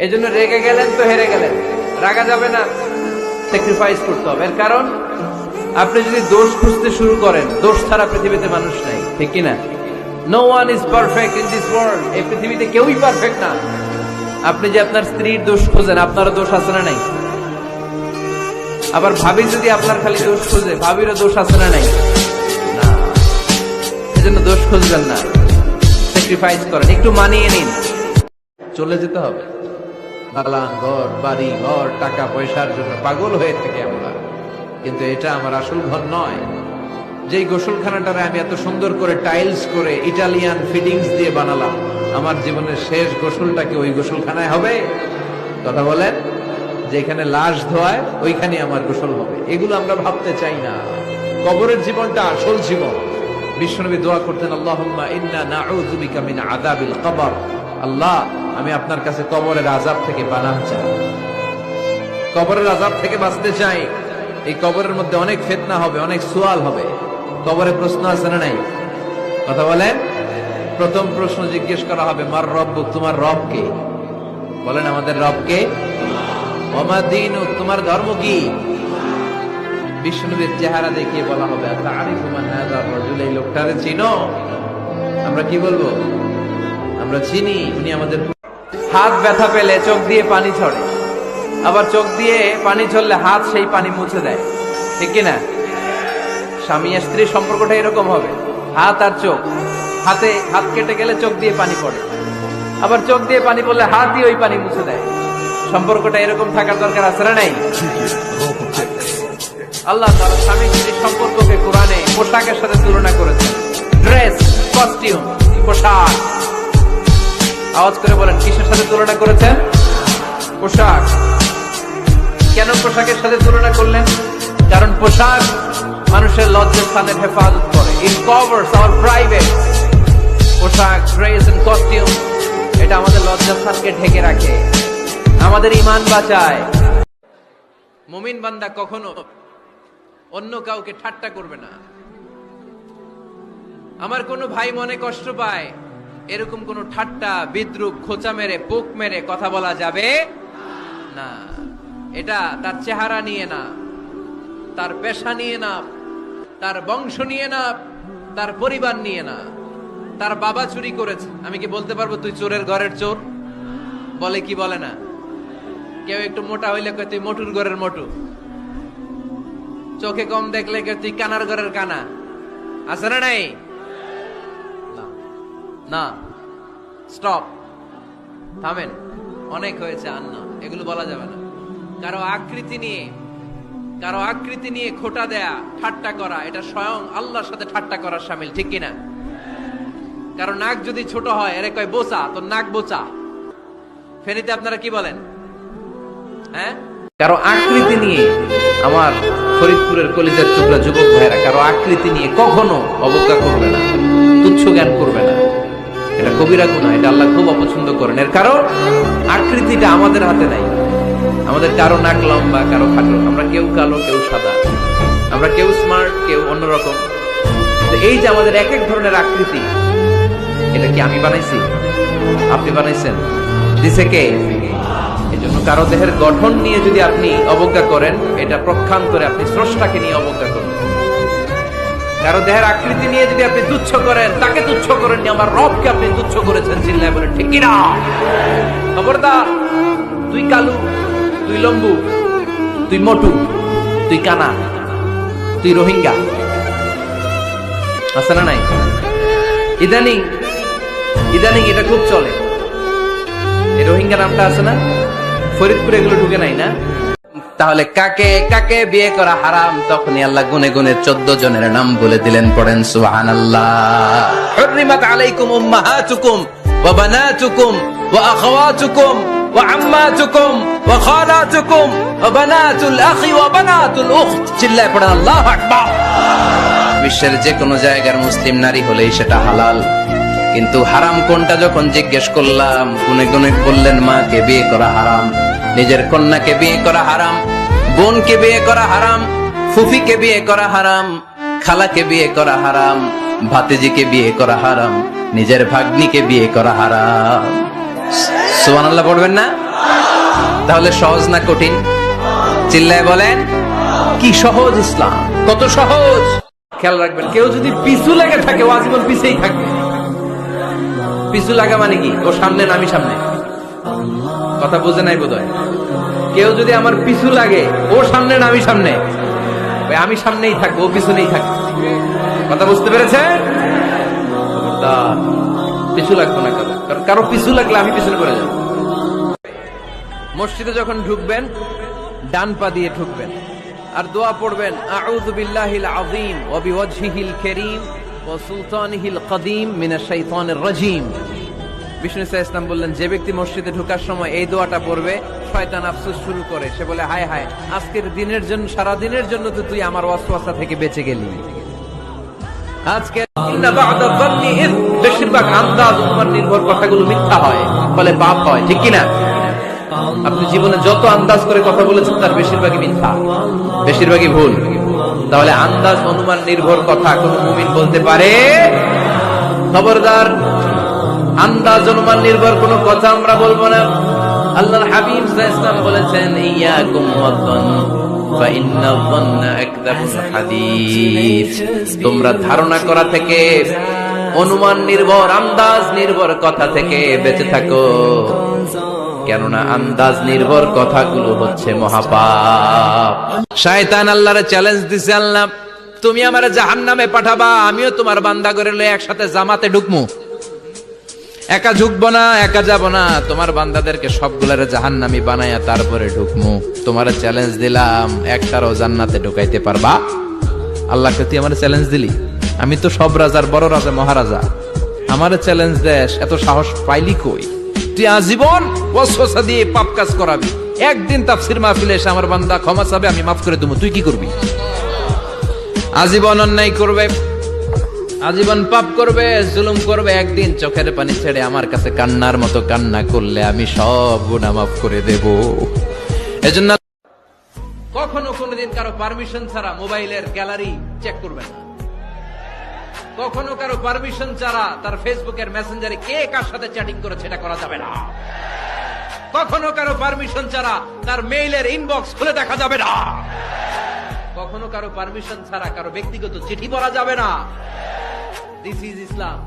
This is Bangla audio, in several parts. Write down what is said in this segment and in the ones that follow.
এই জন্য রেগে গেলেন তো হেরে গেলেন, রাগা যাবে না, স্যাক্রিফাইস করতে হবে। এর কারণ আপনি যদি দোষ খুঁজতে শুরু করেন, দোষ ছাড়া পৃথিবীতে মানুষ নাই, ঠিক কিনা? No one is perfect in this world. এই পৃথিবীতে কেউই পারফেক্ট না। আপনি যে আপনার স্ত্রীর দোষ খোঁজেন, আপনারও দোষ আছে না নাই? আবার ভাবি যদি আপনার খালি দোষ খোঁজে, ভাবিরও দোষ আছে না নাই? না। এজন্য দোষ খুঁজবেন না, স্যাক্রিফাইস করেন, একটু মানিয়ে নিন। চলে যেতে হবে। দালান ঘর, বাড়ি ঘর, টাকা পয়সার জন্য পাগল হয়ে থাকি আমরা, কিন্তু এটা আমার আসল ঘর নয়। যেই গোসলখানাটারে আমি এত সুন্দর করে টাইলস করে ইটালিয়ান ফিটিংস দিয়ে বানালাম, আমার জীবনের শেষ গোসলটা কি ওই গোসলখানায় হবে? কথা বলেন। যেখানে লাশ ধোয়ায় ওইখানে আমার গোসল হবে, এগুলো আমরা ভাবতে চাই না। কবরের জীবনটা আসল জীবন। বিশ্বনবী দোয়া করতেন, আল্লাহুম্মা ইন্না নাউযু বিকা মিন আযাবিল কবর। আল্লাহ, আমি আপনার কাছে কবরের আযাব থেকে পানাহ চাই, কবরের আযাব থেকে বাঁচতে চাই। এই কবরের মধ্যে অনেক ফিতনা হবে, অনেক সুয়াল হবে। কবরে প্রশ্ন আছে না নাই? কথা বলেন। প্রথম প্রশ্ন জিজ্ঞেস করা হবে, মার রব্বুক, তোমার রব কে? বলেন, আমাদের রব কে? ওমা দীনুক, তোমার ধর্ম কি? বিশ্বনবীর চেহারা দেখিয়ে বলা হবে, আতারিফু মান হাযার রাজুল, এই লোকটারে চিনো? আমরা কি বলবো? আমরা চিনি, উনি আমাদের। হাত ব্যথা পেলে চোখ দিয়ে পানি ঝরে, আবার চোখ দিয়ে পানি ঝরলে হাত সেই পানি মুছে দেয়, ঠিক কিনা? স্বামী আর স্ত্রীর সম্পর্কটা এরকম হবে, হাত আর চোখ। হাত কেটে গেলে চোখ দিয়ে পানি পড়ে, আবার চোখ দিয়ে পানি পড়লে হাত দিয়ে ওই পানি মুছে দেয়। সম্পর্কটা এরকম থাকার দরকার আছে না নাই? আল্লাহ তাআলা স্বামী স্ত্রীর সম্পর্ককে কোরআনে পোশাকের সাথে তুলনা করেছেন। ড্রেস, কস্টিউম, পোশাক। আওয়াজ করে বলেন, কিসের সাথে তুলনা করেছেন? পোশাক। কেন পোশাকের সাথে তুলনা করলেন? কারণ পোশাক মানুষের লজ্জাস্থানের হেফাজত করে। ইট কভারস আওয়ার প্রাইভেট। পোশাক, ড্রেস এন্ড কস্টিউম, এটা আমাদের লজ্জাস্থানকে ঢেকে রাখে, আমাদের ঈমান বাঁচায়। মুমিন বান্দা কখনো অন্য কাউকে ঠাট্টা করবে না। আমার কোনো ভাই মনে কষ্ট পায়, এরকম কোন ঠাট্টা, বিদ্রুপ, খোঁচা মেরে, পোক মেরে কথা বলা যাবে না। এটা তার চেহারা নিয়ে না, তার পেশা নিয়ে না, তার বংশ নিয়ে না, তার পরিবার নিয়ে না। তার বাবা চুরি করেছে, আমি কি বলতে পারবো তুই চোরের ঘরের চোর? বলে কি বলে না? কেউ একটু মোটা হইলে কয় তুই মোটুর ঘরের মোটু, চোখে কম দেখলে কয় তুই কানার ঘরের কানা। আছে না নাই? না, স্টপ, থামেন, অনেক হয়েছে, আর না, এগুলো বলা যাবে না। কারো আকৃতি নিয়ে খোটা দেয়া, ঠাট্টা করা, এটা স্বয়ং আল্লাহর সাথে ঠাট্টা করার শামিল, ঠিক কিনা? কারো নাক যদি ছোট হয়, এরে কয় বোচা, তো নাক বোচা। ফেনীতে আপনারা কি বলেন? হ্যাঁ, কারো আকৃতি নিয়ে, আমার ফরিদপুরের কলিজার টুকরা যুবক ভাইরা, কারো আকৃতি নিয়ে কখনো অবজ্ঞা করবে না, তুচ্ছ জ্ঞান করবে না। এটা কবিরা গুনাহ, এটা আল্লাহ খুব অপছন্দ করেন। এর কারণ আকৃতিটা আমাদের হাতে নাই। আমাদের কারো নাক লম্বা, কারো খাটো, আমরা কেউ কালো, কেউ সাদা, আমরা কেউ স্মার্ট, কেউ অন্যরকম। তো এই যে আমাদের এক এক ধরনের আকৃতি, এটা কি আমি বানাইছি? আপনি বানাইছেন? দিছে কে? এই জন্য কারো দেহের গঠন নিয়ে যদি আপনি অবজ্ঞা করেন, এটা প্রক্ষান্তরে আপনি স্রষ্টাকে নিয়ে অবজ্ঞা করেন। কারো দেহের আকৃতি নিয়ে যদি আপনি তুচ্ছ করেন, তাকে তুচ্ছ করেননি, আমার রবকে আপনি তুচ্ছ করেছেন। চিল্লায় বলেন ঠিক কিনা? খবরদার, তুই কালু, তুই লম্বু, তুই মোটু, তুই কানা, তুই রোহিঙ্গা। আছে না নাই? ইদানিং এটা খুব চলে। এই রোহিঙ্গা নামটা আছে না? ফরিদপুরে এগুলো ঢুকে নাই না? তাহলে কাকে কাকে বিয়ে করা হারাম? তখনই আল্লাহ গুনে গুনে 14 জনের নাম বলে দিলেন। পড়েন সুবহানাল্লাহ। হুররিমাত আলাইকুম উম্মাহাতুকুম ওয়া বানাতুকুম ওয়া আখাওয়াতুকুম ওয়া আম্মাতুকুম ওয়া খালাতুকুম ওয়া বানাতুল আখি ওয়া বানাতুল উখত। চিল্লায় পড়েন আল্লাহু আকবার। বিশ্বের যে কোনো জায়গার মুসলিম নারী হলেই সেটা হালাল, কিন্তু হারাম কোনটা যখন জিজ্ঞেস করলাম, গুনে গুনে বললেন মাকে বিয়ে করা হারাম, নিজের কন্যাকে বিয়ে করা হারাম, বোনকে বিয়ে করা হারাম, ফুফিকে বিয়ে করা হারাম, খালাকে বিয়ে করা হারাম, ভাতিজিকে বিয়ে করা হারাম, নিজের ভাগ্নিকে বিয়ে করা হারাম। সুবহানাল্লাহ পড়বেন না? তাহলে সহজ না কঠিন? চিল্লায় বলেন, কি সহজ ইসলাম, কত সহজ। খেয়াল রাখবেন, কেউ যদি পিছু লেগে থাকে ও আজীবন পিছেই থাকবে। পিছু লাগা মানে কি? ও সামনে না আমি সামনে। কথা বুঝে নাই বোধহয়। কেউ যদি আমার পিছু লাগে, ও সামনে না আমি সামনে, আমি সামনেই থাকবো, ও পিছনেই থাকবে। কথা বুঝতে পেরেছে? পিছু লাগবো না কারো, কারণ কারো পিছু লাগলে আমি পিছনে পড়ে যাবো। মসজিদে যখন ঢুকবেন ডান পা দিয়ে ঢুকবেন আর দোয়া পড়বেন, আউযু বিল্লাহিল আযীম ওয়া বিওয়াজহিল কারীম ওয়া সুলতানিহিল কদীম মিনাশ শাইতানির রাজীম। বিষ্ণু ইসা ইসলাম বললেন, যে ব্যক্তি মসজিদে ঢোকার সময় এই দোয়াটা পড়বে, শয়তান আফসোস শুরু করে, সে বলে, হায় হায়, আজকের দিনের জন্য, সারা দিনের জন্য তো তুই আমার ওয়াসওয়াসা থেকে বেঁচে গেলি। আজকে বেশিরভাগ আন্দাজ অনুমান নির্ভর কথাগুলো মিথ্যা হয়, ফলে পাপ হয়, ঠিক কিনা? আপনি জীবনে যত আন্দাজ করে কথা বলেছেন তার বেশিরভাগই মিথ্যা, বেশিরভাগই ভুল। তাহলে আন্দাজ অনুমান নির্ভর কথা কোন মুমিন বলতে পারে? খবরদার, আন্দাজ অনুমান নির্ভর কোন কথা আমরা বলবো না। আল্লাহর হাবিব সাল্লাল্লাহু আলাইহি ওয়াসাল্লাম বলেছেন, ইয়াকুম ওয়াদন ফা ইন্নাল যন্না আকযাবুল হাদিস। তোমরা ধারণা করা থেকে, অনুমান নির্ভর, আন্দাজ নির্ভর কথা থেকে বেঁচে থাকো, কেননা আন্দাজ নির্ভর কথাগুলো হচ্ছে মহাপাপ। শয়তান আল্লাহরে চ্যালেঞ্জ দিছে, আল্লাহ তুমি আমারে জাহান্নামে পাঠাবা, আমিও তোমার বান্দা করে লয়ে একসাথে জামাতে ঢুকমু। একা ঢুকবো না, একা যাব না, তোমার বান্দাদেরকে সবগুলারে জাহান্নামী বানায়া তারপরে ঢুকমু। তোমার চ্যালেঞ্জ দিলাম, একটারও জান্নাতে ঢুকাইতে পারবা? আল্লাহকে তুই আমার চ্যালেঞ্জ দিলি? আমি তো সব রাজার বড় রাজা, মহারাজা, আমার চ্যালেঞ্জ দেশ, এত সাহস পাইলি কই? তুই আজীবন ওয়াসওয়াসা দিয়ে পাপ কাজ করাবি, একদিন তাফসীর মাহফিলে এসে আমার বান্দা ক্ষমা চাবে, আমি মাফ করে দেবো, তুই কি করবি? আজীবন অন্যায় করবে, আজীবন পাপ করবে, জুলুম করবে, একদিন চোখের পানি ছেড়ে আমার কাছে কান্নার মতো কান্না করলে আমি সব গুনাহ মাফ করে দেব। এজন্য কখনো কোনোদিন কারো পারমিশন ছাড়া মোবাইলের গ্যালারি চেক করবেন না। কখনো কারো পারমিশন ছাড়া তার ফেসবুকের মেসেঞ্জারে কে কার সাথে চ্যাটিং করেছে এটা করা যাবে না। কখনো কারো পারমিশন ছাড়া তার মেইলের ইনবক্স খুলে দেখা যাবে না। কখনো কারো পারমিশন ছাড়া কারো ব্যক্তিগত চিঠি পড়া যাবে না। দিস ইজ ইসলাম,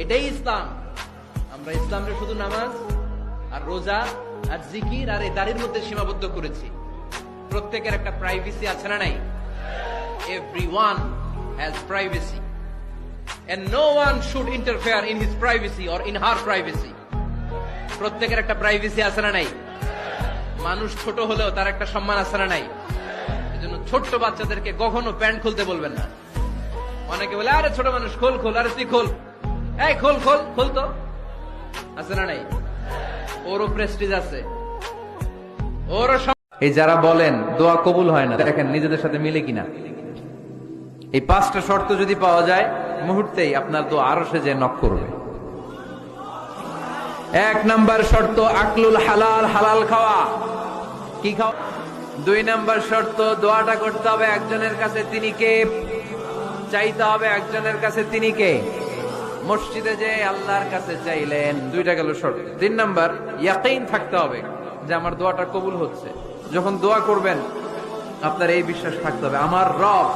এটাই ইসলাম। আমরা ইসলামে শুধু নামাজ আর রোজা আর জিকির আর এই দাড়ির মধ্যে সীমাবদ্ধ করেছি। প্রত্যেকের একটা প্রাইভেসি আছে না নাই? Everyone has privacy and no one should interfere in his privacy or in her privacy. প্রত্যেকের একটা প্রাইভেসি আছে না নাই? মানুষ ছোট হলেও তার একটা সম্মান আছে না নাই? এজন্য ছোট্ট বাচ্চাদেরকে কখনো প্যান্ট খুলতে বলবেন না। অনেকে বলে, আরে ছোট মানুষ, খোল খোল, আরে তুই খোল, এই খোল খোল খোল, তো আছে না নাই? ওরও প্রেস্টিজ আছে, ওরও। এই যারা বলেন দোয়া কবুল হয় না, দেখেন নিজেদের সাথে মিলে কিনা। এই 5টা শর্ত যদি পাওয়া যায়, মুহূর্তেই আপনার দোয়া আরশে যে নক করবে। 1 নাম্বার শর্ত আকলুল হালাল, হালাল খাওয়া। কি খাওয়া? 2 নাম্বার শর্ত দোয়াটা করতে হবে একজনের কাছে, তিনি কে? চাইতে হবে একজনের কাছে, তিনি কে? মসজিদে যে আল্লাহর কাছে চাইলেন, 2টা গেল শর্ত। 3 নাম্বার ইয়াকিন থাকতে হবে যে আমার দোয়াটা কবুল হচ্ছে। যখন দোয়া করবেন আপনার এই বিশ্বাস থাকতে হবে, আমার রব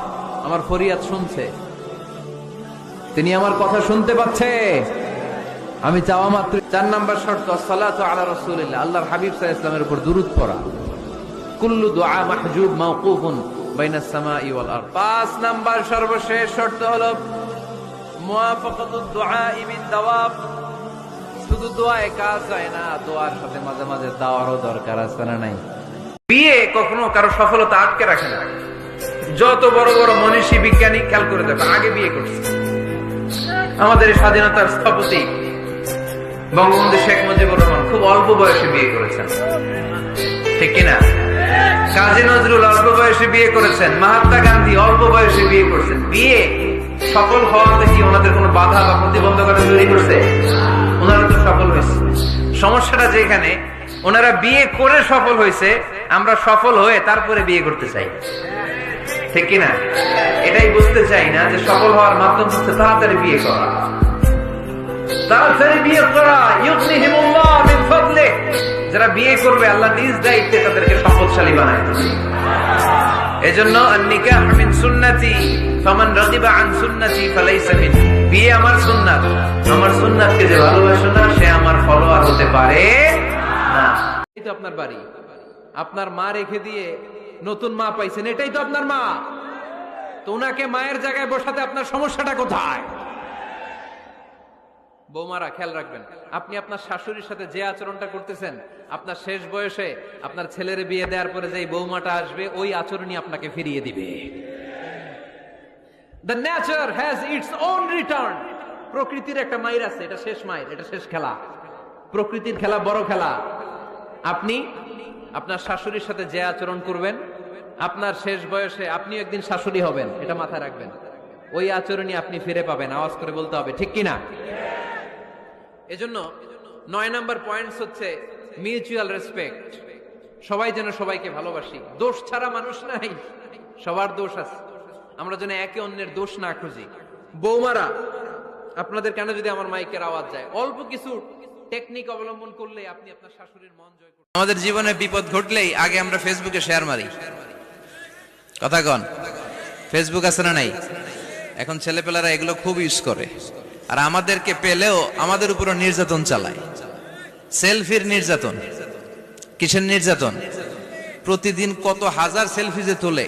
আমার ফরিয়াদ শুনছে, তিনি আমার কথা শুনতে পাচ্ছে, আমি চাওয়া মাত্র। 4 নাম্বার শর্ত সালাতু আলা রাসূলিল্লাহ, আল্লাহর হাবিব সাল্লাল্লাহু আলাইহি ওয়াসাল্লামের উপর দুরূদ পড়া। কুল্লু দুআ মাহজুব মাওকুফুন বাইনাস সামাই ওয়াল আরদ। 5 নাম্বার সর্বশেষ শর্ত হলো মুওয়াফাকাতুদ দুআ মিন দাওয়াব। শুধু দোয়ায় কাজ হয় না, দোয়ার সাথে মাঝে মাঝে দাওয়ারও দরকার আছে না নাই? বিয়ে কখনো কারো সফলতা আটকে রাখে না। যত বড় বড় মনীষী, বিজ্ঞানী, খেয়াল করে দেখো, আগে বিয়ে করছে। আমাদের স্বাধীনতার স্থপতি বঙ্গবন্ধু শেখ মুজিবুর রহমান খুব অল্প বয়সে বিয়ে করেছেন, ঠিক কিনা? কাজী নজরুল অল্প বয়সে বিয়ে করেছেন, মহাত্মা গান্ধী অল্প বয়সে বিয়ে করেছেন। বিয়ে সফল হওয়াতে কি ওনাদের কোনো বাধা বা প্রতিবন্ধকতা তৈরি করছে? ওনারা তো সফল হয়েছে। সমস্যাটা যেখানে ওনারা বিয়ে করে সফল হয়েছে, আমরা সফল হয়ে তারপরে বিয়ে করতে চাই, ঠিক কিনা? এটাই বুঝতে চাই না যে সফল হওয়ার মাধ্যম হচ্ছে তাড়াতাড়ি বিয়ে করা। তাড়াতাড়ি বিয়ে করা, ইউগনিহিমুল্লাহ মিন ফাদলিহি, যারা বিয়ে করবে আল্লাহ নিজ দায়িত্বে তাদেরকে সম্পদশালী বানায়। এজন্য নিকাহ মিন সুন্নতি ফামান রাগিবা আন সুন্নতি ফালাইসা মিন্নি। বিয়ে আমার সুন্নাত, আমার সুন্নাতকে যে ভালোবাসে না সে আমার ফলোয়ার হতে পারে না। এই তো আপনার বাড়ি, আপনার মা রেখে দিয়ে নতুন মা পাইছেন, এটাই তো আপনার মা। তো ওনাকে মায়ের জায়গায় বসাতে আপনার সমস্যাটা কোথায়? বৌমারা খেয়াল রাখবেন, আপনি আপনার শাশুড়ির সাথে যে আচরণটা করতেছেন, আপনার শেষ বয়সে আপনার ছেলের বিয়ে দেওয়ার পরে যে বৌমাটা আসবে ওই আচরণই আপনাকে ফিরিয়ে দিবে। The nature has its own return. প্রকৃতির একটা মাইর আছে, এটা শেষ মাইর, এটা শেষ খেলা। প্রকৃতির খেলা বড় খেলা। আপনি আপনার শাশুড়ির সাথে যে আচরণ করবেন, আপনার শেষ বয়সে আপনি একদিন শাশুড়ি হবেন, এটা মাথায় রাখবেন। ওই আচরণই আপনি ফিরে পাবেন। আওয়াজ করে বলতে হবে, ঠিক কিনা? এজন্য 9 নাম্বার পয়েন্টস হচ্ছে মিউচুয়াল রেসপেক্ট। সবাই যেন সবাইকে ভালোবাসি। দোষ ছাড়া মানুষ নাই, সবার দোষ আছে। আমরা যেন একে অন্যের দোষ না খুঁজি। বৌমারা, আপনাদের কেন যদি আমার মাইকের আওয়াজ যায়, অল্প কিছু টেকনিক অবলম্বন করলে আপনি আপনার শাশুড়ির মন জয় করতে। আমাদের জীবনে বিপদ ঘটলেই আগে আমরা ফেসবুকে শেয়ার মারি। কথা কন, ফেসবুক আছে না নাই? এখন ছেলেপেলারা এগুলো খুব ইউজ করে, আর আমাদেরকে পেলেও আমাদের উপর নির্যাতন চালায়। সেলফির নির্যাতন। কিসের নির্যাতন? প্রতিদিন কত হাজার সেলফি যে তোলে,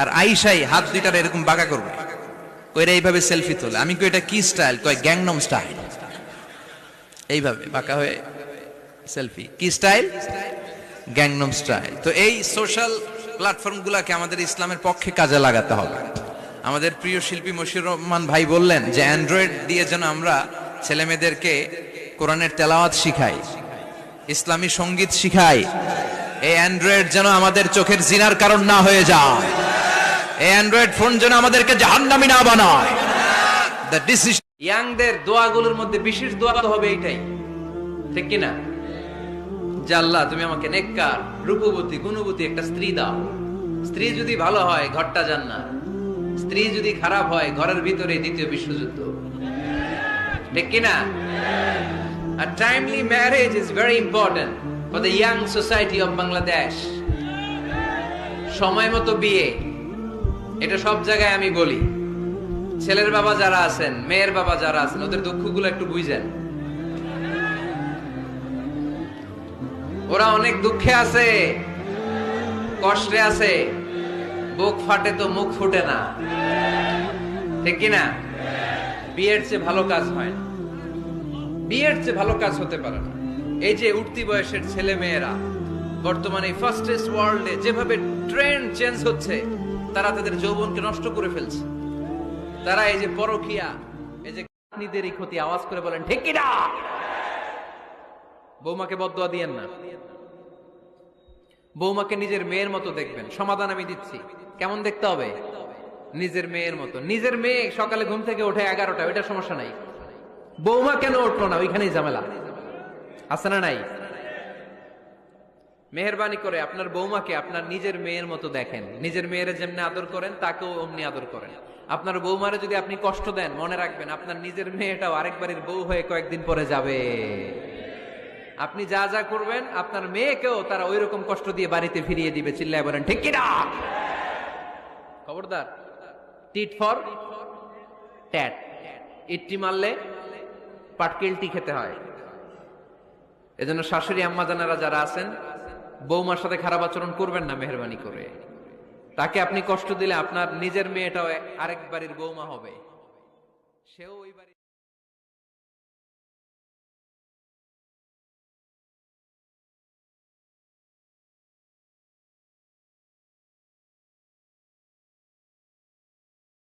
আর আইসাই হাত দুইটার এরকম বাঁকা করবে, কইরা এইভাবে সেলফি তোলে। আমি কই এটা কি স্টাইল? কয় গ্যাংনম স্টাইল। এইভাবে বাঁকা হয়ে সেলফি। কি স্টাইল? Gangnam style. তো এই সোশ্যাল প্ল্যাটফর্ম গুলাকে আমাদের ইসলামের পক্ষে কাজে লাগাতে হবে। আমাদের প্রিয় শিল্পী মশিউর রহমান ভাই বললেন যে অ্যান্ড্রয়েড দিয়ে যেন আমরা ছেলে মেয়েদেরকে কোরআনের তেলাওয়াত শিখাই, ইসলামী সঙ্গীত শিখাই। এই অ্যান্ড্রয়েড যেন আমাদের চোখের জিনার কারণ না হয়ে যায়। এই অ্যান্ড্রয়েড ফোন যেন আমাদেরকে জাহান্নামী না বানায়। The decision. ইয়াংদের দোয়াগুলোর মধ্যে বিশেষ দোয়া তো হবে এইটাই, ঠিক কিনা? যে আল্লাহ তুমি আমাকে নেককার, রূপবতী, গুণবতী একটা স্ত্রী দাও। স্ত্রী যদি ভালো হয় ঘরটা জান্নাত, স্ত্রী যদি খারাপ হয় ঘরের ভিতরে দ্বিতীয় বিশ্বযুদ্ধ, ঠিক কিনা? A timely marriage is very important for the young society of Bangladesh. সময় মতো বিয়ে, এটা সব জায়গায় আমি বলি। ছেলের বাবা যারা আছেন, মেয়ের বাবা যারা আছেন, ওদের দুঃখগুলো একটু বুঝেন। ওরা অনেক দুঃখে আছে, কষ্টে আছে। বুক ফাটে তো মুখ ফুটে না, ঠিক কিনা? বিয়ের চেয়ে ভালো কাজ হয় না, বিয়ের চেয়ে ভালো কাজ হতে পারে না। এই যে উঠতি বয়সের ছেলে মেয়েরা বর্তমানে ফাস্টেস্ট ওয়ার্ল্ডে যেভাবে ট্রেন্ড চেঞ্জ হচ্ছে, তারা তাদের যৌবনকে নষ্ট করে ফেলছে। তারা এই যে পরকিয়া, এই যে নিজেরই ক্ষতি। আওয়াজ করে বলেন, ঠিক কিনা? বৌমাকে বদদোয়া দিয়েন না। বৌমাকে নিজের মেয়ের মতো দেখবেন। সমাধান আমি দিচ্ছি। কেমন দেখতে হবে? নিজের মেয়ের মতো। নিজের মেয়ে সকালে ঘুম থেকে ওঠে 11টা, ওইটা সমস্যা নাই। বৌমা কেন উঠলো না, ওইখানেই ঝামেলা। আছে না নাই? মেহেরবানি করে আপনার বৌমাকে আপনার নিজের মেয়ের মতো দেখেন। নিজের মেয়ের যেমনি আদর করেন তাকেও অমনি আদর করেন। আপনার বৌমারে যদি আপনি কষ্ট দেন, মনে রাখবেন আপনার নিজের মেয়েটাও আরেকবারের বউ হয়ে কয়েকদিন পরে যাবে। আপনি যা যা করবেন আপনার মেয়েকেও তারা ওই রকম কষ্ট দিয়ে বাড়িতে ফিরিয়ে দিবে। চিল্লায় বলেন, ঠিক কিনা? খবরদার, টিট ফর ট্যাট। ইট্টি মারলে পাটকেলটি খেতে হয়। এজন্য শাশুড়ি আম্মা জানারা যারা আছেন, বৌমার সাথে খারাপ আচরণ করবেন না মেহেরবানি করে। তাকে আপনি কষ্ট দিলে আপনার নিজের মেয়েটাও আরেক বাড়ির বৌমা হবে, সেও ওই বাড়ি।